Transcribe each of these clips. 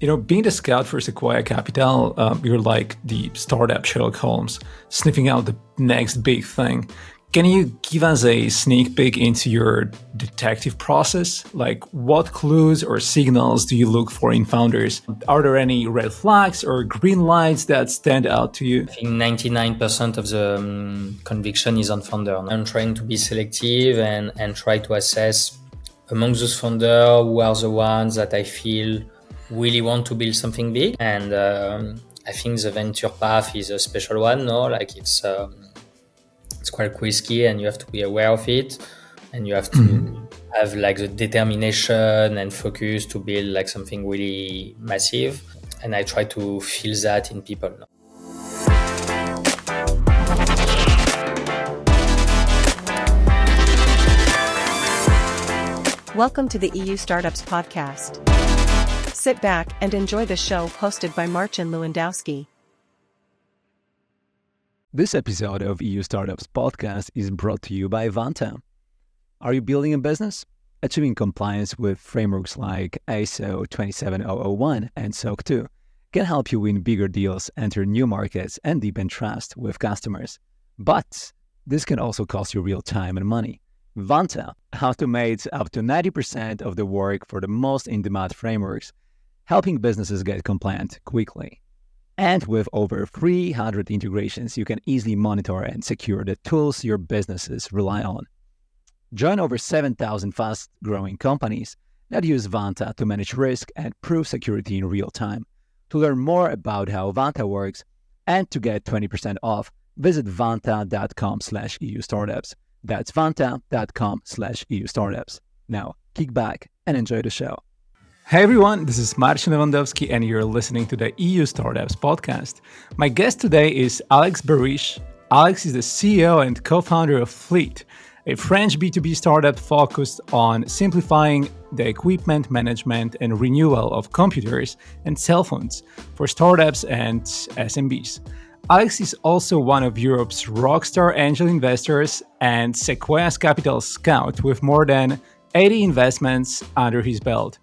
Being the scout for Sequoia Capital, you're like the startup Sherlock Holmes, sniffing out the next big thing. Can you give us a sneak peek into your detective process? Like, what clues or signals do you look for in founders? Are there any red flags or green lights that stand out to you? I think 99% of the conviction is on founder. I'm trying to be selective and try to assess among those founders who are the ones that I feel really want to build something big. And I think the venture path is a special one, no? Like it's quite risky and you have to be aware of it, and you have to have like the determination and focus to build like something really massive. And I try to feel that in people. Welcome to the EU Startups Podcast. Sit back and enjoy the show hosted by Marcin Lewandowski. This episode of EU Startups Podcast is brought to you by Vanta. Are you building a business? Achieving compliance with frameworks like ISO 27001 and SOC 2 can help you win bigger deals, enter new markets, and deepen trust with customers. But this can also cost you real time and money. Vanta automates up to 90% of the work for the most in-demand frameworks, helping businesses get compliant quickly. And with over 300 integrations, you can easily monitor and secure the tools your businesses rely on. Join over 7,000 fast-growing companies that use Vanta to manage risk and prove security in real time. To learn more about how Vanta works and to get 20% off, visit vanta.com/EU Startups. That's vanta.com/EU Startups. Now, kick back and enjoy the show. Hey everyone, this is Marcin Lewandowski and you're listening to the EU Startups Podcast. My guest today is Alex Berriche. Alex is the CEO and co-founder of Fleet, a French B2B startup focused on simplifying the equipment management and renewal of computers and cell phones for startups and SMBs. Alex is also one of Europe's rockstar angel investors and Sequoia Capital scout with more than 80 investments under his belt.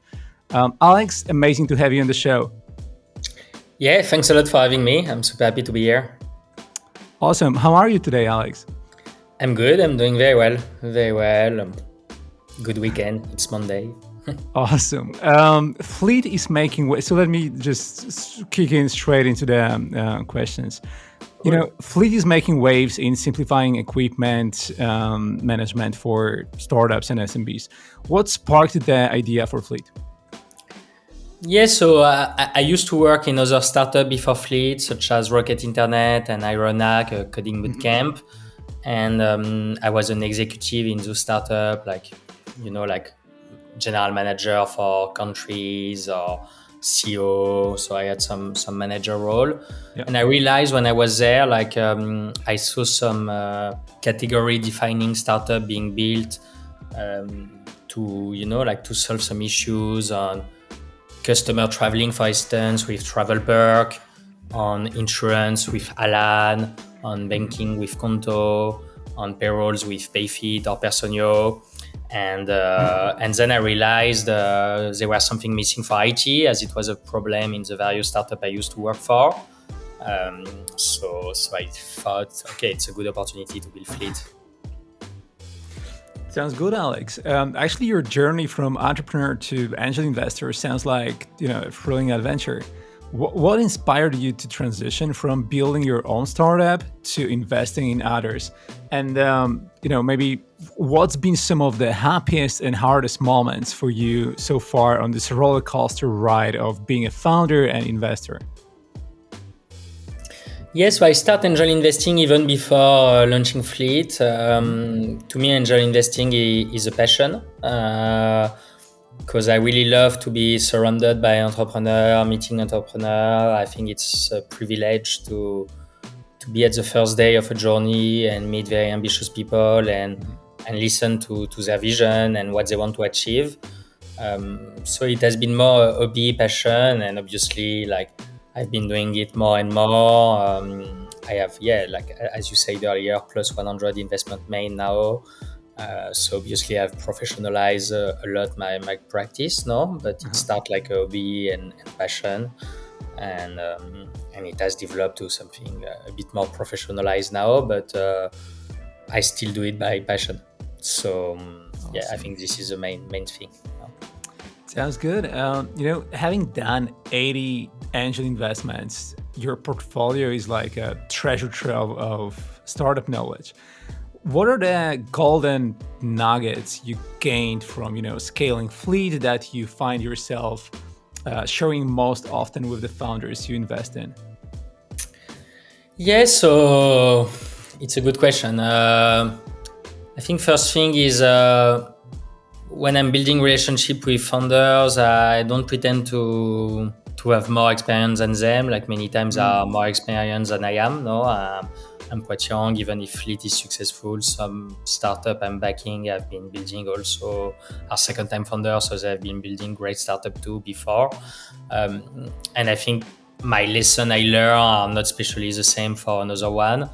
Alex, amazing to have you on the show. Yeah, thanks a lot for having me. I'm super happy to be here. Awesome. How are you today, Alex? I'm good. I'm doing very well. Very well. Good weekend. It's Monday. Awesome. Fleet is making waves. So let me just kick in straight into the questions. Cool. Fleet is making waves in simplifying equipment management for startups and SMBs. What sparked the idea for Fleet? Yeah, so I used to work in other startups before Fleet, such as Rocket Internet and Ironac, a coding bootcamp. And I was an executive in those startups, like general manager for countries or CEO. So I had some manager role. Yeah. And I realized when I was there, I saw some category defining startup being built to solve some issues on customer traveling, for instance, with Travel Perk, on insurance with Alan, on banking with Conto, on payrolls with Payfit or Personio. And then I realized there was something missing for IT, as it was a problem in the various startups I used to work for. So I thought, okay, it's a good opportunity to build Fleet. Sounds good, Alex. Actually, your journey from entrepreneur to angel investor sounds like a thrilling adventure. What inspired you to transition from building your own startup to investing in others? And maybe what's been some of the happiest and hardest moments for you so far on this roller coaster ride of being a founder and investor? Yes, so I started angel investing even before launching Fleet. To me, angel investing is a passion because I really love to be surrounded by entrepreneurs, meeting entrepreneurs. I think it's a privilege to be at the first day of a journey and meet very ambitious people and listen to their vision and what they want to achieve. So it has been more a hobby, passion, and obviously I've been doing it more and more. I have, as you said earlier, plus 100 investment made now. So obviously I've professionalized a lot my practice now, but it started like a hobby and passion, and it has developed to something a bit more professionalized now, but I still do it by passion. So yeah, I Awesome. think this is the main thing. Sounds good. Having done 80 angel investments, your portfolio is like a treasure trove of startup knowledge. What are the golden nuggets you gained from, scaling Fleet that you find yourself sharing most often with the founders you invest in? Yeah, so it's a good question. I think first thing is when I'm building relationship with founders, I don't pretend to have more experience than them. Like many times, are more experienced than I am. No, I'm quite young. Even if Fleet is successful, some startup I'm backing have been building also our second time founders, so they've been building great startup too before. And I think my lesson I learned are not especially the same for another one.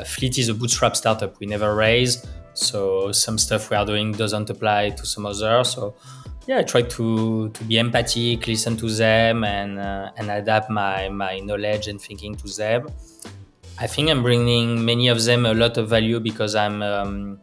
Fleet is a bootstrap startup. We never raise. So some stuff we are doing doesn't apply to some others. So yeah, I try to be empathic, listen to them, and adapt my knowledge and thinking to them. I think I'm bringing many of them a lot of value because I'm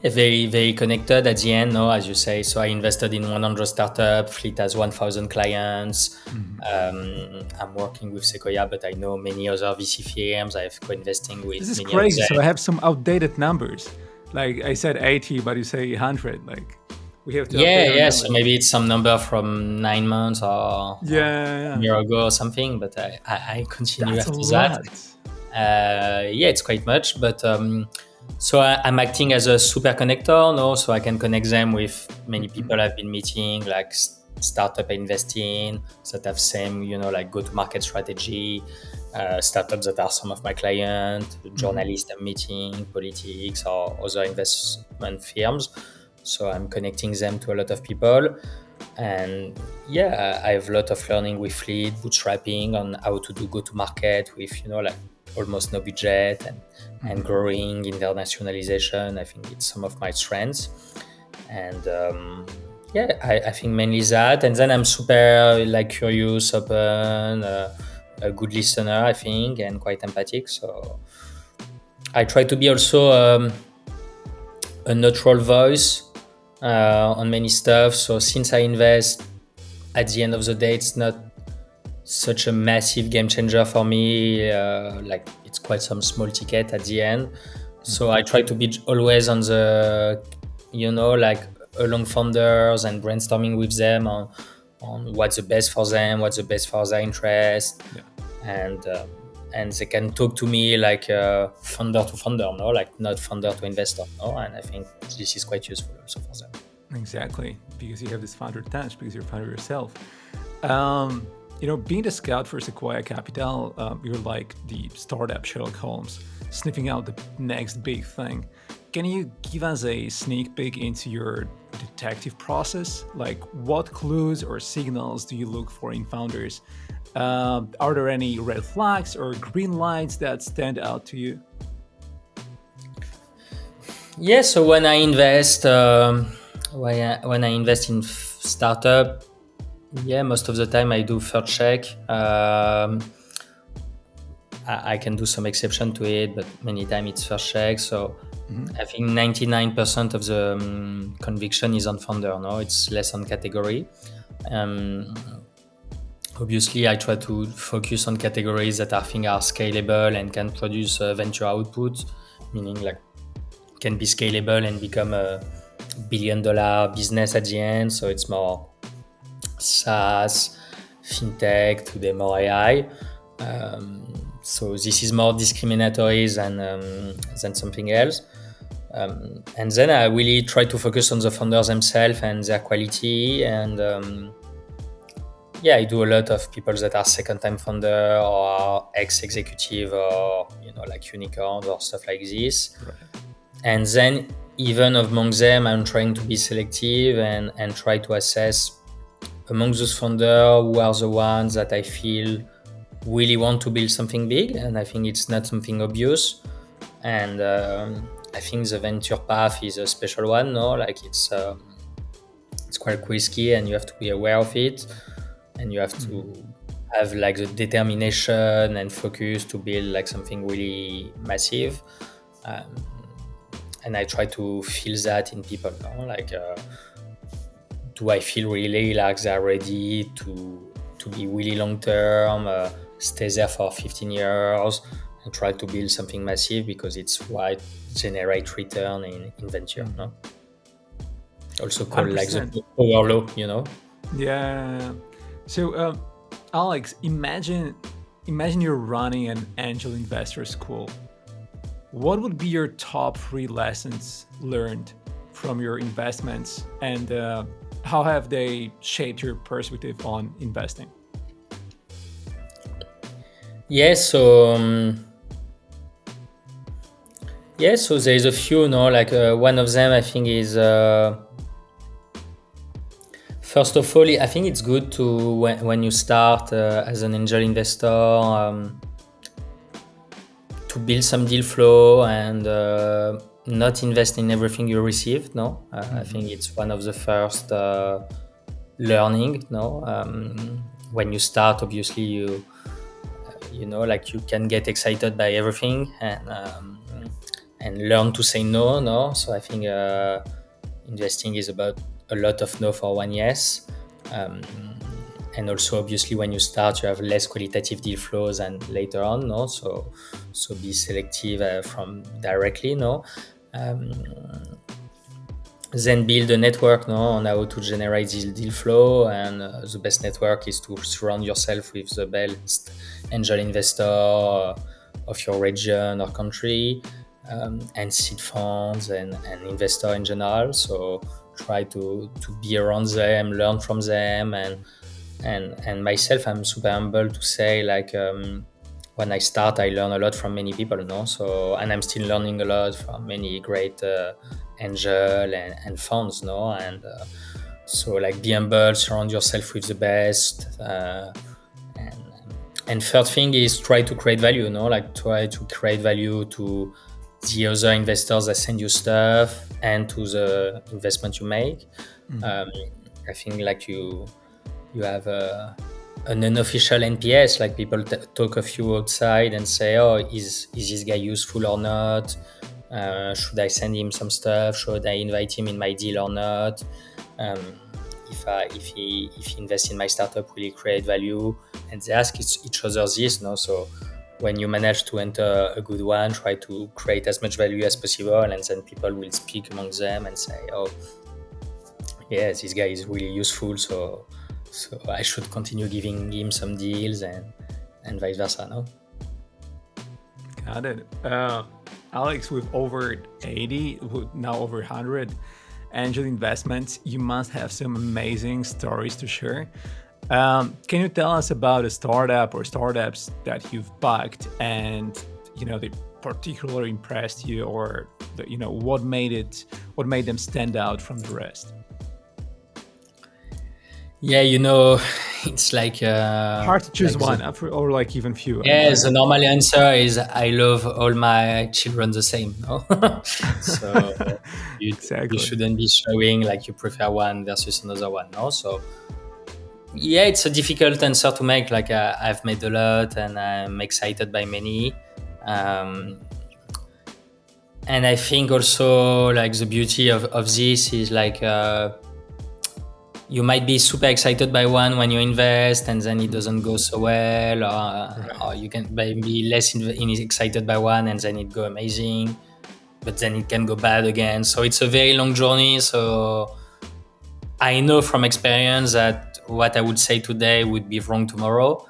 very very connected at the end. No, as you say. So I invested in 100 startups. Fleet has 1,000 clients. I'm working with Sequoia, but I know many other VC firms. I have co-investing with This is many of crazy. So them. I have some outdated numbers. Like I said 80, but you say 100. Like we have to update our Yeah. So numbers. maybe it's some number from 9 months or a Yeah. year ago or something, but I continue That's a after that. lot. Yeah, it's quite much, but so I'm acting as a super connector, no? So I can connect them with many people I've been meeting, like startup investing that have same, like go-to-market strategy, startups that are some of my clients, journalists I'm meeting, politics or other investment firms. So I'm connecting them to a lot of people. And yeah, I have a lot of learning with Fleet, bootstrapping on how to do go-to-market with, like almost no budget and growing internationalization. I think it's some of my strengths. And yeah, I think mainly that. And then I'm super like curious, open, a good listener, I think, and quite empathic. So I try to be also a neutral voice on many stuff. So since I invest, at the end of the day, it's not such a massive game changer for me. Like it's quite some small ticket at the end. So I try to be always on the, like along founders and brainstorming with them on what's the best for them, what's the best for their interest, and they can talk to me like founder to founder, no, like not founder to investor, no. And I think this is quite useful also for them. Exactly, because you have this founder touch, because you're a founder yourself. Being the scout for Sequoia Capital, you're like the startup Sherlock Holmes, sniffing out the next big thing. Can you give us a sneak peek into your detective process? Like, what clues or signals do you look for in founders? Are there any red flags or green lights that stand out to you? Yeah, so when I invest, when I invest in startup, yeah, most of the time I do first check. I can do some exception to it, but many times it's first check. So I think 99% of the conviction is on founder. No, it's less on category. Obviously, I try to focus on categories that I think are scalable and can produce venture output, meaning like can be scalable and become a billion-dollar business at the end. So it's more SaaS, fintech, today more AI. So this is more discriminatory than something else. And then I really try to focus on the founders themselves and their quality. And yeah, I do a lot of people that are second-time founder or ex-executive or like unicorns or stuff like this. Right. And then even among them, I'm trying to be selective and try to assess among those founders who are the ones that I feel really want to build something big. And I think it's not something obvious. And I think the venture path is a special one, no? Like it's quite risky, and you have to be aware of it, and you have to have like the determination and focus to build like something really massive. Um, and I try to feel that in people, no? Like, do I feel really like they're ready to be really long term, stay there for 15 years, and try to build something massive, because it's what generate return in venture, no? Also called like the 100%. power law, you know? Yeah. So, Alex, imagine you're running an angel investor school. What would be your top 3 lessons learned from your investments, and how have they shaped your perspective on investing? Yeah, so so there's a few, no? Like one of them I think is first of all, I think it's good to when you start as an angel investor, to build some deal flow and not invest in everything you receive. No, I think it's one of the first learning. No, when you start, obviously you know, like you can get excited by everything and learn to say no. No, so I think investing is about a lot of no for one yes. And also, obviously, when you start, you have less qualitative deal flows than later on, no? So be selective from directly, no? Then build a network, no, on how to generate this deal flow. And the best network is to surround yourself with the best angel investor of your region or country, and seed funds and investor in general. So try to be around them, learn from them, and myself, I'm super humble to say, like, when I start, I learn a lot from many people, no? So, and I'm still learning a lot from many great angel and funds, no? And so, like, be humble, surround yourself with the best. And third thing is try to create value, no? Like, try to create value to the other investors that send you stuff and to the investment you make. I think, like, you have an unofficial NPS, like people talk of you outside and say, oh, is this guy useful or not? Should I send him some stuff? Should I invite him in my deal or not? If he invests in my startup, will he create value? And they ask each other this, no? So when you manage to enter a good one, try to create as much value as possible, and then people will speak among them and say, oh, yeah, this guy is really useful, so I should continue giving him some deals, and vice versa, no? Got it. Alex, with over 80, now over 100 angel investments, you must have some amazing stories to share. Can you tell us about a startup or startups that you've backed and, you know, they particularly impressed you, or, you know, what made them stand out from the rest? Yeah, you know, it's like hard to choose like one, or like even few. Yeah, the normal answer is I love all my children the same, no? So you Exactly. shouldn't be showing like you prefer one versus another one, no? So yeah, it's a difficult answer to make. Like I've made a lot and I'm excited by many. And I think also like the beauty of this is like you might be super excited by one when you invest and then it doesn't go so well, or you can be less excited by one and then it go amazing, but then it can go bad again. So it's a very long journey. So I know from experience that what I would say today would be wrong tomorrow,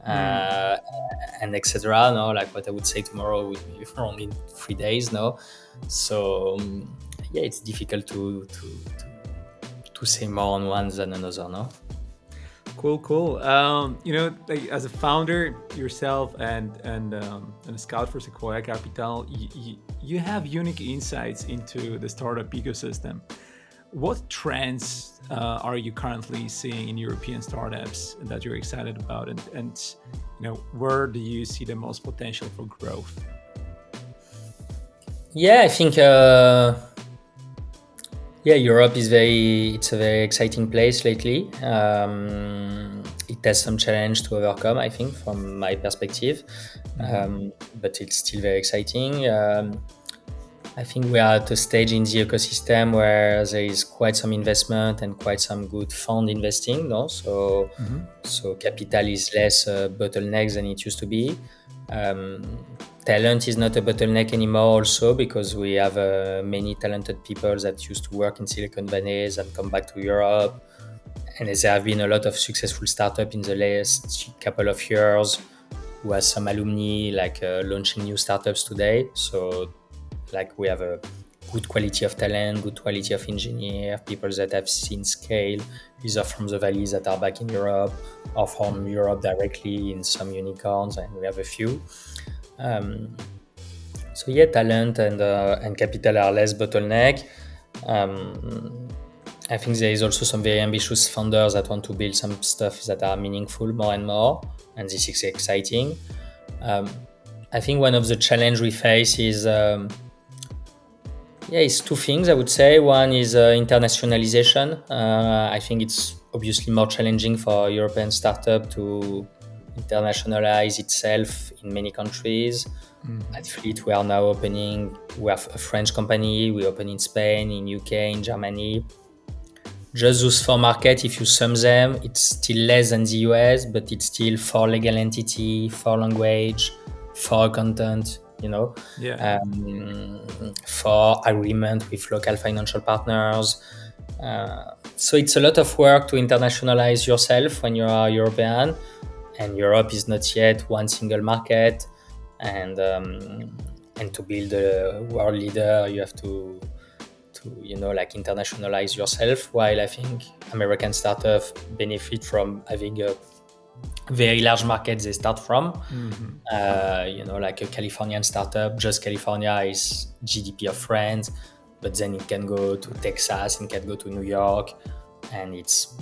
and etc. No, like what I would say tomorrow would be wrong in 3 days. No, so yeah, it's difficult to say more on one than another. No. Cool. You know, like, as a founder yourself and a scout for Sequoia Capital, you have unique insights into the startup ecosystem. What trends are you currently seeing in European startups that you're excited about, and you know, where do you see the most potential for growth? Yeah, I think Europe is it's a very exciting place lately. It has some challenge to overcome, I think, from my perspective, but it's still very exciting. I think we are at a stage in the ecosystem where there is quite some investment and quite some good fund investing. No, so capital is less a bottleneck than it used to be. Um, Talent is not a bottleneck anymore, also because we have many talented people that used to work in Silicon Valley and come back to Europe, and there have been a lot of successful startups in the last couple of years who has some alumni like launching new startups today. So like we have a good quality of talent, good quality of engineer, people that have seen scale, either from the valleys that are back in Europe or from Europe directly in some unicorns, and we have a few. So yeah, talent and capital are less bottleneck. I think there is also some very ambitious founders that want to build some stuff that are meaningful more and more, and this is exciting. I think one of the challenge we face is it's two things I would say. One is internationalization. I think it's obviously more challenging for a European startup to internationalize itself in many countries. At Fleet, we are now opening. We have a French company. We open in Spain, in UK, in Germany. Just those four markets, if you sum them, it's still less than the US, but it's still four legal entity, four language, four content. For agreement with local financial partners. So it's a lot of work to internationalize yourself when you are European, and Europe is not yet one single market. And to build a world leader, you have to internationalize yourself. While I think American startups benefit from having a very large market they start from. Like a Californian startup, just California is GDP of France, but then it can go to Texas, it can go to New York, and it's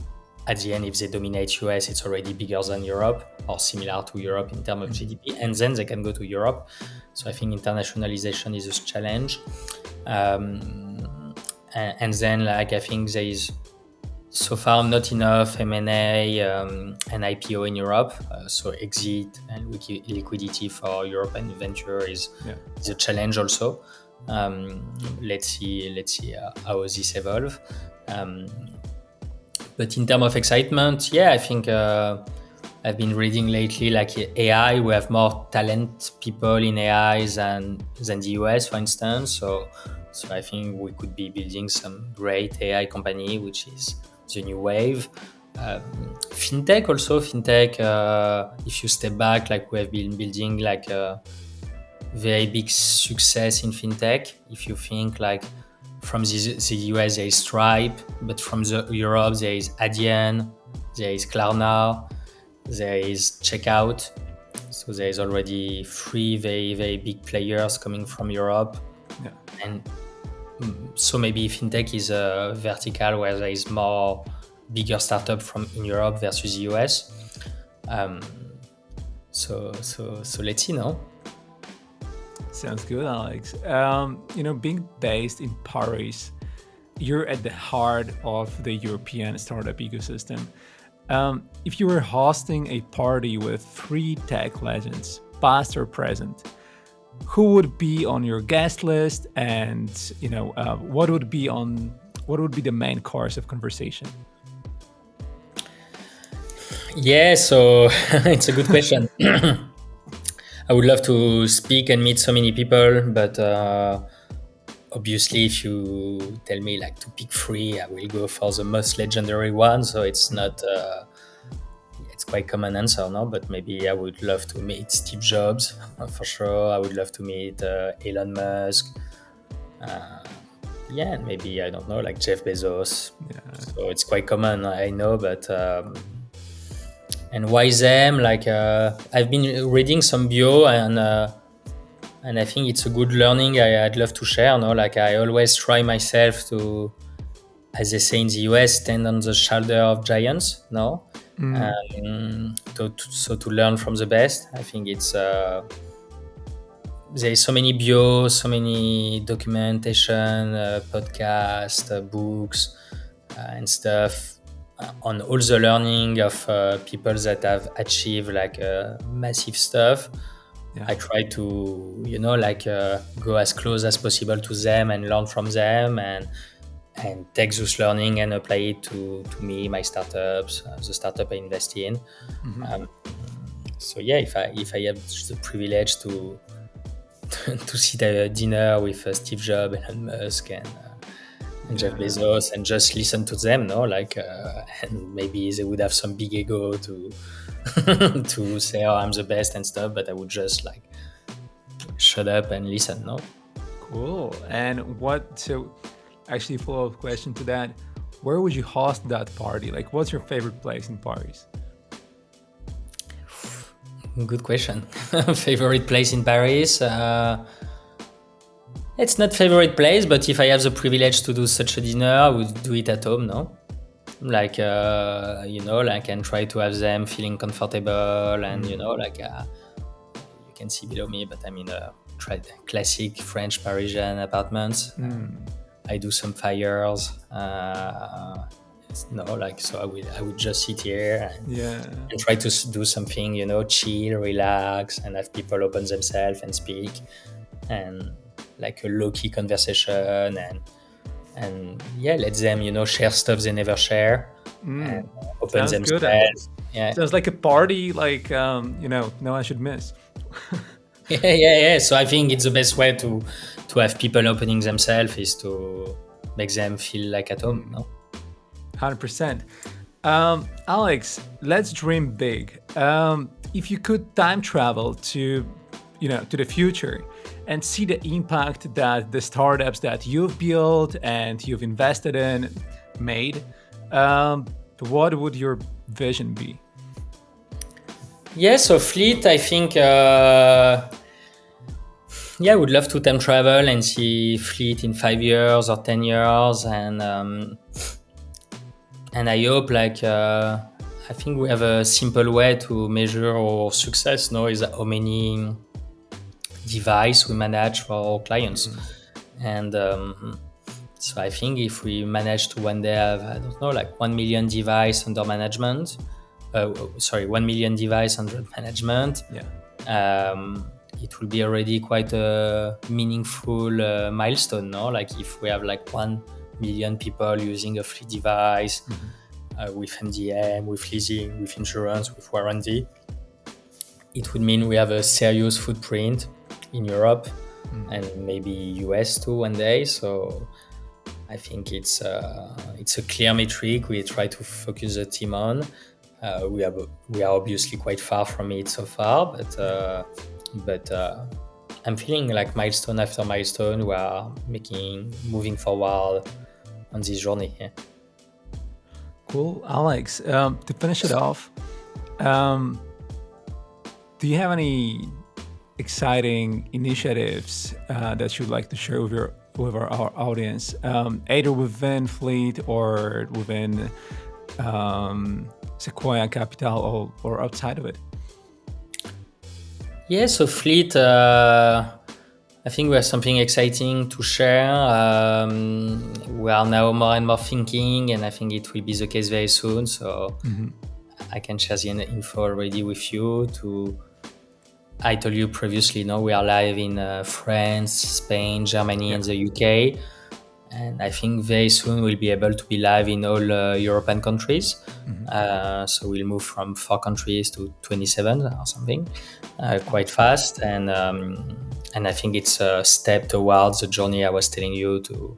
at the end, if they dominate US, it's already bigger than Europe or similar to Europe in terms of GDP, and then they can go to Europe. So I think internationalization is a challenge. And then I think there is so far not enough M&A and IPO in Europe, so exit and liquidity for European venture is a challenge also. Let's see how this evolve. But in terms of excitement, I think I've been reading lately like AI. We have more talent people in AI than the US, for instance. So I think we could be building some great AI company, which is the new wave. Fintech also. If you step back, like we have been building like a very big success in fintech. If you think like from the US there is Stripe, but from the Europe there is Adyen, there is Klarna, there is Checkout. So there is already three very, very big players coming from Europe. And so maybe fintech is a vertical where there is more bigger startup in Europe versus the US. So let's see now. Sounds good, Alex. Being based in Paris, you're at the heart of the European startup ecosystem. If you were hosting a party with 3 tech legends, past or present, who would be on your guest list, and what would be the main course of conversation? Yeah, so it's a good question. I would love to speak and meet so many people, but obviously, if you tell me like to pick 3, I will go for the most legendary one. So it's not. It's quite common answer, no? But maybe I would love to meet Steve Jobs for sure. I would love to meet Elon Musk. And maybe I don't know, like Jeff Bezos. So it's quite common, I know, but. And why them? Like I've been reading some bio, and I think it's a good learning I'd love to share. No, like I always try myself to, as they say in the US, stand on the shoulder of giants. No, to learn from the best. I think it's there is so many bios, so many documentation, podcasts, books, and stuff on all the learning of people that have achieved like massive stuff. Yeah. I try to, go as close as possible to them and learn from them and take this learning and apply it to me, my startups, the startup I invest in. So yeah, if I have the privilege to to sit at a dinner with Steve Jobs, Elon Musk, and Jeff Bezos, and just listen to them, and maybe they would have some big ego to to say, "Oh, I'm the best" and stuff, but I would just like shut up and listen, no? Cool. And actually, follow-up question to that, where would you host that party? Like, what's your favorite place in Paris? Good question. Favorite place in Paris? It's not favorite place, but if I have the privilege to do such a dinner, I would do it at home, no? And try to have them feeling comfortable and, you can see below me, but I'm in a classic French Parisian apartments. I do some fires. So I would just sit here and try to do something, chill, relax, and have people open themselves and speak, and like a low-key conversation, and let them, share stuff they never share, and open Sounds themselves. Good. Yeah. Sounds like a party, like, no one should miss. Yeah. So I think it's the best way to have people opening themselves is to make them feel like at home, no? 100%. Alex, let's dream big. If you could time travel to the future and see the impact that the startups that you've built and you've invested in made, what would your vision be? Yeah, so Fleet, I think, I would love to time travel and see Fleet in 5 years or 10 years, and I hope, I think we have a simple way to measure our success now is how many devices we manage for our clients. And so I think if we manage to one day have, 1 million devices under management, 1 million devices under management, it will be already quite a meaningful milestone, no? Like if we have 1 million people using a Fleet device with MDM, with leasing, with insurance, with warranty, it would mean we have a serious footprint in Europe and maybe US too one day. So I think it's a clear metric we try to focus the team on. We are obviously quite far from it so far, but I'm feeling like milestone after milestone we are moving forward on this journey. Yeah. Cool. Alex, to finish it off, do you have any exciting initiatives that you'd like to share with our audience, either within Fleet or within Sequoia Capital or outside of it? Yeah, so Fleet, I think we have something exciting to share. We are now more and more thinking, and I think it will be the case very soon. So I can share the info already with you. I told you previously, we are live in France, Spain, Germany, and the UK. And I think very soon we'll be able to be live in all European countries. So we'll move from 4 countries to 27 or something, quite fast. And I think it's a step towards the journey I was telling you to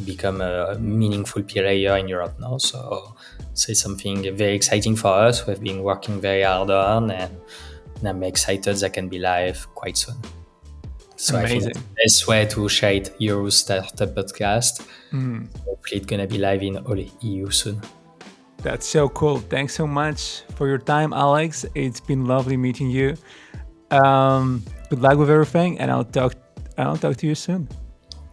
become a meaningful player in Europe now. So it's something very exciting for us. We've been working very hard on, and I'm excited that can be live quite soon. So amazing. I think the best way to share it, Euro Startup Podcast. Hopefully it's going to be live in all EU soon. That's so cool. Thanks so much for your time, Alex. It's been lovely meeting you. Good luck with everything, and I'll talk to you soon.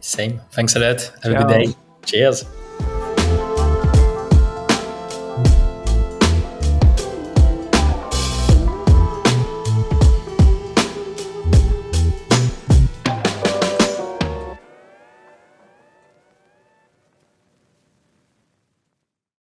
Same. Thanks a lot. Have a good day. Cheers.